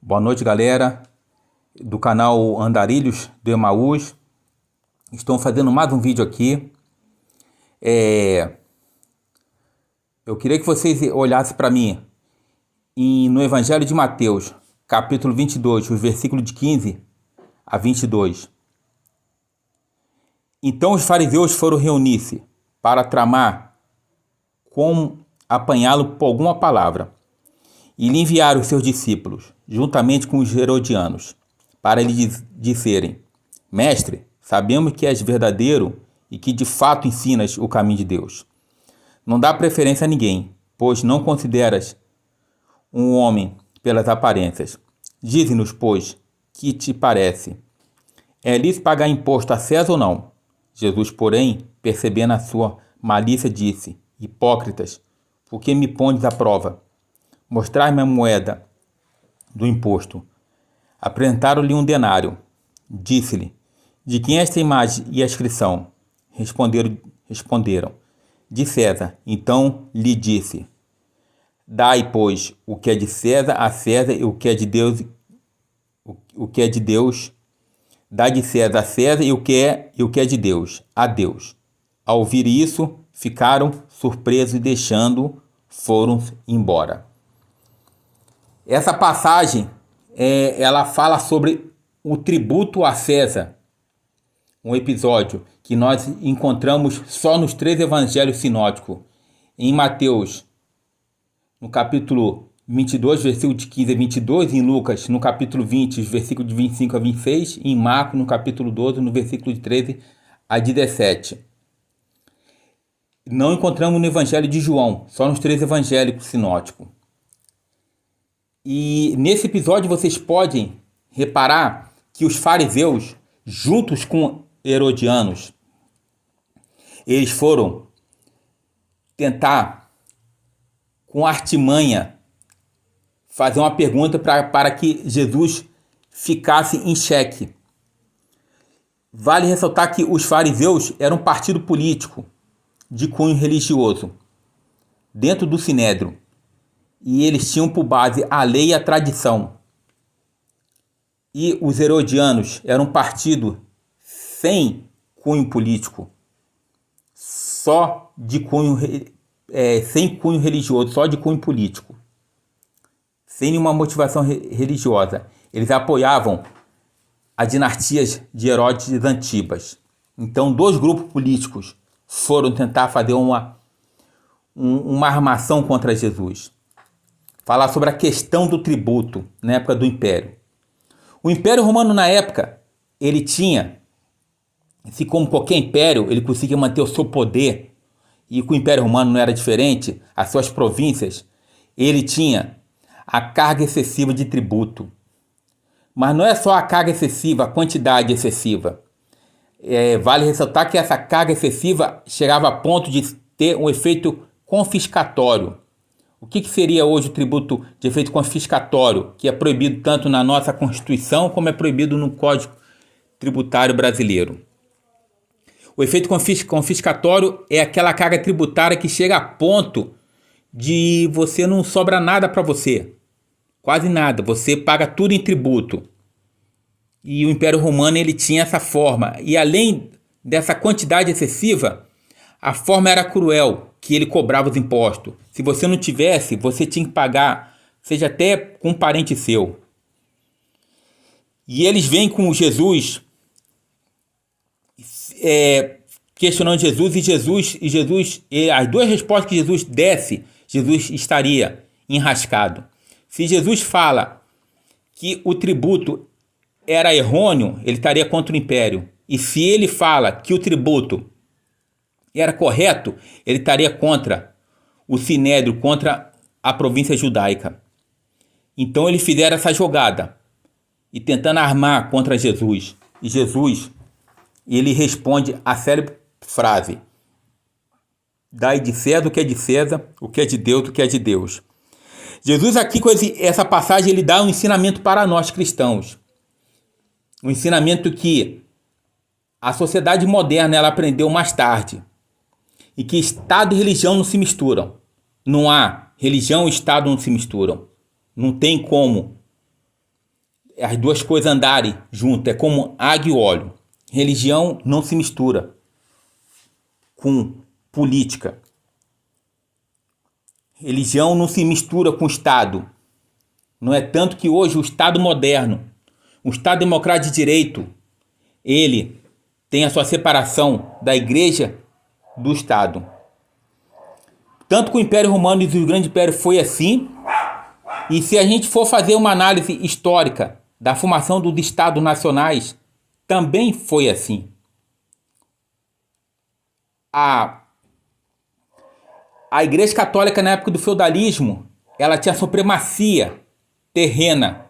Boa noite, galera do canal Andarilhos do Emaús. Estou fazendo mais um vídeo aqui. Eu queria que vocês olhassem para mim no Evangelho de Mateus, capítulo 22, os versículos de 15 a 22. Então os fariseus foram reunir-se para tramar como apanhá-lo por alguma palavra. E lhe enviaram os seus discípulos, juntamente com os herodianos, para lhe disserem: Mestre, sabemos que és verdadeiro e que de fato ensinas o caminho de Deus. Não dá preferência a ninguém, pois não consideras um homem pelas aparências. Dize-nos, pois, que te parece? É lícito pagar imposto a César ou não? Jesus, porém, percebendo a sua malícia, disse: Hipócritas, por que me pondes à prova? Mostrai-me a moeda do imposto. Apresentaram-lhe um denário. Disse-lhe: De quem é esta imagem e a inscrição? Responderam: De César. Então lhe disse: Dai, pois, o que é de César a César, e o que é de Deus, dai de César a César, e o que é de Deus a Deus. Ao ouvir isso, ficaram surpresos e, deixando, foram embora. Essa passagem, ela fala sobre o tributo a César, um episódio que nós encontramos só nos 3 evangelhos sinóticos. Em Mateus, no capítulo 22, versículo de 15 a 22, em Lucas, no capítulo 20, versículo de 25 a 26, e em Marcos, no capítulo 12, no versículo de 13 a 17. Não encontramos no evangelho de João, só nos 3 evangelhos sinóticos. E nesse episódio vocês podem reparar que os fariseus, juntos com herodianos, eles foram tentar, com artimanha, fazer uma pergunta para que Jesus ficasse em xeque. Vale ressaltar que os fariseus eram um partido político de cunho religioso dentro do Sinédrio. E eles tinham por base a lei e a tradição. E os herodianos eram um partido sem cunho político, só de cunho, sem cunho religioso, só de cunho político, sem nenhuma motivação religiosa. Eles apoiavam as dinastias de Herodes e Antibas. Então, 2 grupos políticos foram tentar fazer uma armação contra Jesus. Falar sobre a questão do tributo na época do Império. O Império Romano, na época, ele tinha, se como qualquer império, ele conseguia manter o seu poder, e com o Império Romano não era diferente, as suas províncias, ele tinha a carga excessiva de tributo. Mas não é só a carga excessiva, a quantidade excessiva. Vale ressaltar que essa carga excessiva chegava a ponto de ter um efeito confiscatório. O que seria hoje o tributo de efeito confiscatório, que é proibido tanto na nossa Constituição como é proibido no Código Tributário Brasileiro? O efeito confiscatório é aquela carga tributária que chega a ponto de você não sobra nada para você, quase nada, você paga tudo em tributo. E o Império Romano ele tinha essa forma, e além dessa quantidade excessiva, a forma era cruel, que ele cobrava os impostos. Se você não tivesse, você tinha que pagar, seja até com um parente seu. E eles vêm com Jesus, questionando Jesus, e as 2 respostas que Jesus desse, Jesus estaria enrascado. Se Jesus fala que o tributo era errôneo, ele estaria contra o império. E se ele fala que o tributo era correto, ele estaria contra o Sinédrio, contra a província judaica. Então eles fizeram essa jogada e tentando armar contra Jesus. E Jesus, ele responde a célebre frase: Dai de César o que é de César, o que é de Deus, o que é de Deus. Jesus aqui com essa passagem ele dá um ensinamento para nós cristãos. Um ensinamento que a sociedade moderna ela aprendeu mais tarde. E que Estado e religião não se misturam. Não há religião e Estado não se misturam. Não tem como as duas coisas andarem junto, é como água e óleo. Religião não se mistura com política. Religião não se mistura com Estado. Não é tanto que hoje o Estado moderno, o Estado democrático de direito, ele tem a sua separação da Igreja do Estado. Tanto que o Império Romano e o Grande Império foi assim. E se a gente for fazer uma análise histórica da formação dos Estados nacionais, também foi assim. A Igreja Católica, na época do feudalismo, ela tinha supremacia terrena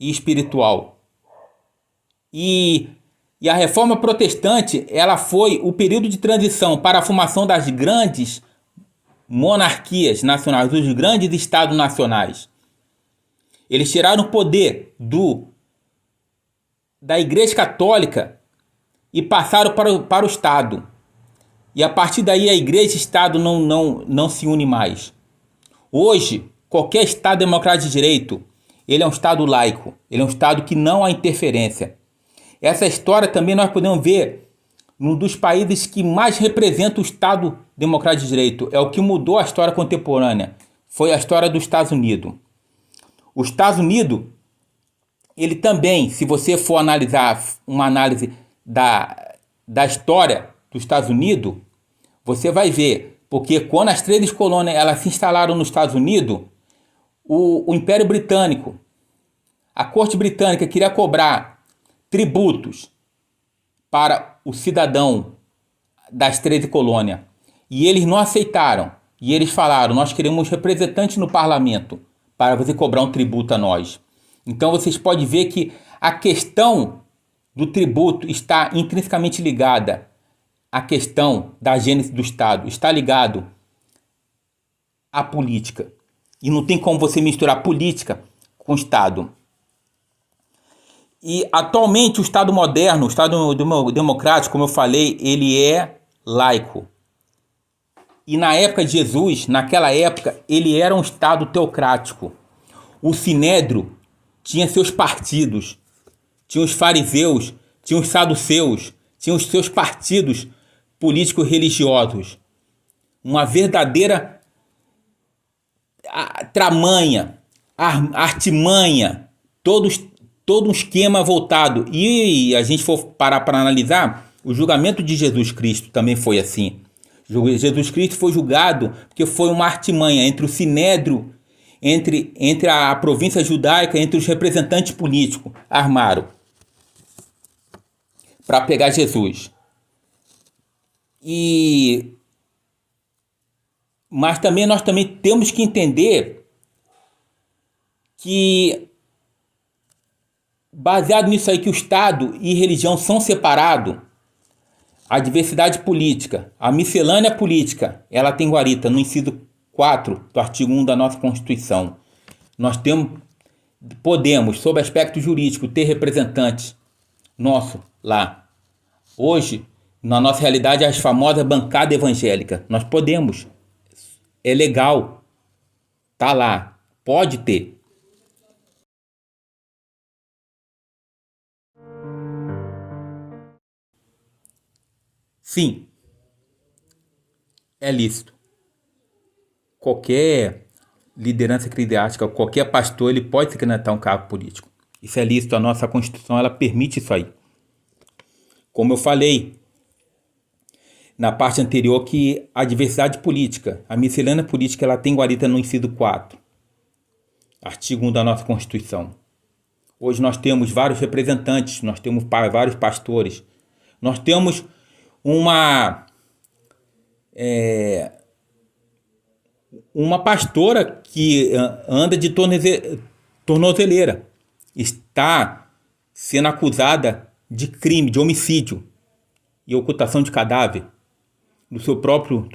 e espiritual. E a Reforma Protestante, ela foi o período de transição para a formação das grandes monarquias nacionais, dos grandes estados nacionais. Eles tiraram o poder da Igreja Católica e passaram para o Estado. E a partir daí a Igreja e o Estado não se unem mais. Hoje, qualquer Estado democrático de direito, ele é um Estado laico. Ele é um Estado que não há interferência. Essa história também nós podemos ver num dos países que mais representa o Estado democrático de direito. É o que mudou a história contemporânea. Foi a história dos Estados Unidos. Os Estados Unidos, ele também, se você for analisar uma análise da história dos Estados Unidos, você vai ver, porque quando as 13 colônias elas se instalaram nos Estados Unidos, o Império Britânico, a Corte Britânica queria cobrar tributos para o cidadão das 13 colônias. E eles não aceitaram. E eles falaram, nós queremos representantes no parlamento para você cobrar um tributo a nós. Então vocês podem ver que a questão do tributo está intrinsecamente ligada à questão da gênese do Estado. Está ligado à política. E não tem como você misturar política com Estado. E atualmente o Estado moderno, o Estado democrático, como eu falei, ele é laico. E na época de Jesus, naquela época, ele era um Estado teocrático. O Sinédrio tinha seus partidos, tinha os fariseus, tinha os saduceus, tinha os seus partidos políticos religiosos. Uma verdadeira tramanha, artimanha, todo um esquema voltado. E a gente for parar para analisar, o julgamento de Jesus Cristo também foi assim. Jesus Cristo foi julgado porque foi uma artimanha entre o Sinédrio, entre a província judaica, entre os representantes políticos, armaram para pegar Jesus. Mas também nós temos que entender que, baseado nisso aí, que o Estado e religião são separados, a diversidade política, a miscelânea política, ela tem guarita no inciso 4 do artigo 1 da nossa Constituição. Nós podemos, sob aspecto jurídico, ter representantes nossos lá. Hoje, na nossa realidade, as famosas bancadas evangélicas. Nós podemos. É legal. Tá lá. Pode ter. Sim, é lícito. Qualquer liderança eclesiástica, qualquer pastor, ele pode se candidatar a um cargo político. Isso é lícito, a nossa Constituição, ela permite isso aí. Como eu falei na parte anterior, que a diversidade política, a miscelânea política, ela tem guarita no inciso 4, artigo 1 da nossa Constituição. Hoje nós temos vários representantes, nós temos vários pastores, nós temos uma pastora que anda de tornozeleira, está sendo acusada de crime, de homicídio e ocultação de cadáver do seu próprio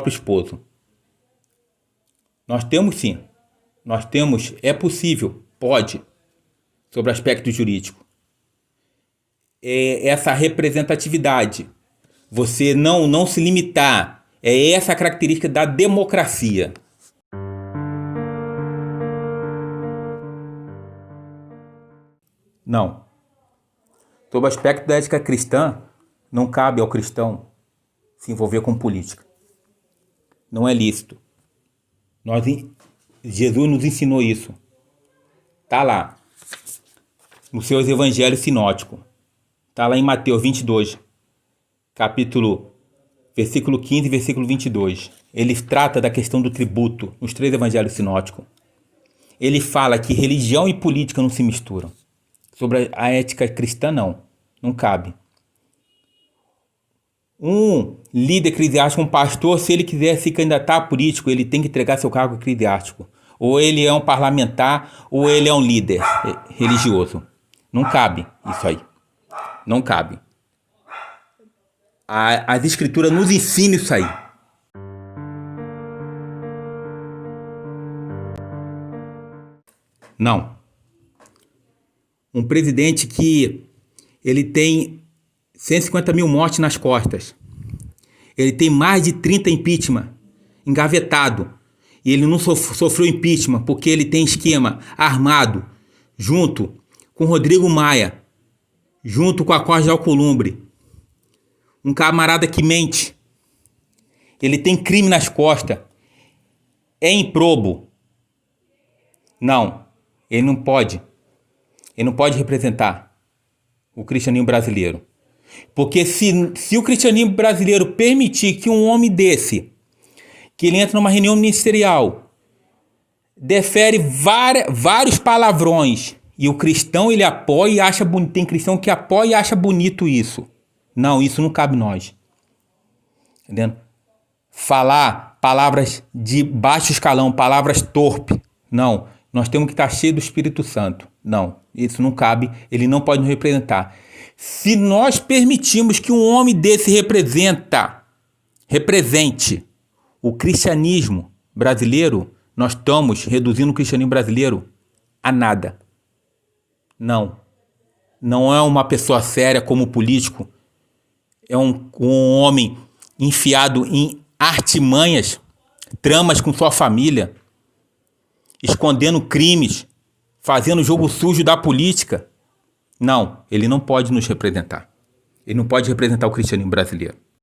esposo. Nós temos sim, é possível, pode, sobre o aspecto jurídico. Essa representatividade, você não se limitar, é essa a característica da democracia. Não. Sob o aspecto da ética cristã, não cabe ao cristão se envolver com política. Não é lícito. Jesus nos ensinou isso. Está lá, nos seus evangelhos sinóticos. Está lá em Mateus 22, versículo 15 e versículo 22. Ele trata da questão do tributo nos 3 evangelhos sinóticos. Ele fala que religião e política não se misturam. Sobre a ética cristã, não cabe. Um líder eclesiástico, um pastor, se ele quiser se candidatar a político, ele tem que entregar seu cargo eclesiástico. Ou ele é um parlamentar, ou ele é um líder religioso. Não cabe isso aí. Não cabe. As escrituras nos ensinam isso aí. Não. Um presidente que ele tem 150 mil mortes nas costas. Ele tem mais de 30 impeachment engavetado. E ele não sofreu impeachment porque ele tem esquema armado junto com Rodrigo Maia, junto com a Corte de Alcolumbre. Um camarada que mente. Ele tem crime nas costas. É improbo. Não. Ele não pode. Ele não pode representar o cristianismo brasileiro. Porque se o cristianismo brasileiro permitir que um homem desse, que ele entra numa reunião ministerial, defere vários palavrões, e o cristão ele apoia e acha bonito, tem cristão que apoia e acha bonito isso. Não, isso não cabe nós. Entendendo? Falar palavras de baixo escalão, palavras torpe. Não, nós temos que estar cheios do Espírito Santo. Não, isso não cabe, ele não pode nos representar. Se nós permitirmos que um homem desse represente o cristianismo brasileiro, nós estamos reduzindo o cristianismo brasileiro a nada. Não é uma pessoa séria como político, é um homem enfiado em artimanhas, tramas com sua família, escondendo crimes, fazendo jogo sujo da política. Não, ele não pode nos representar. Ele não pode representar o cristianismo brasileiro.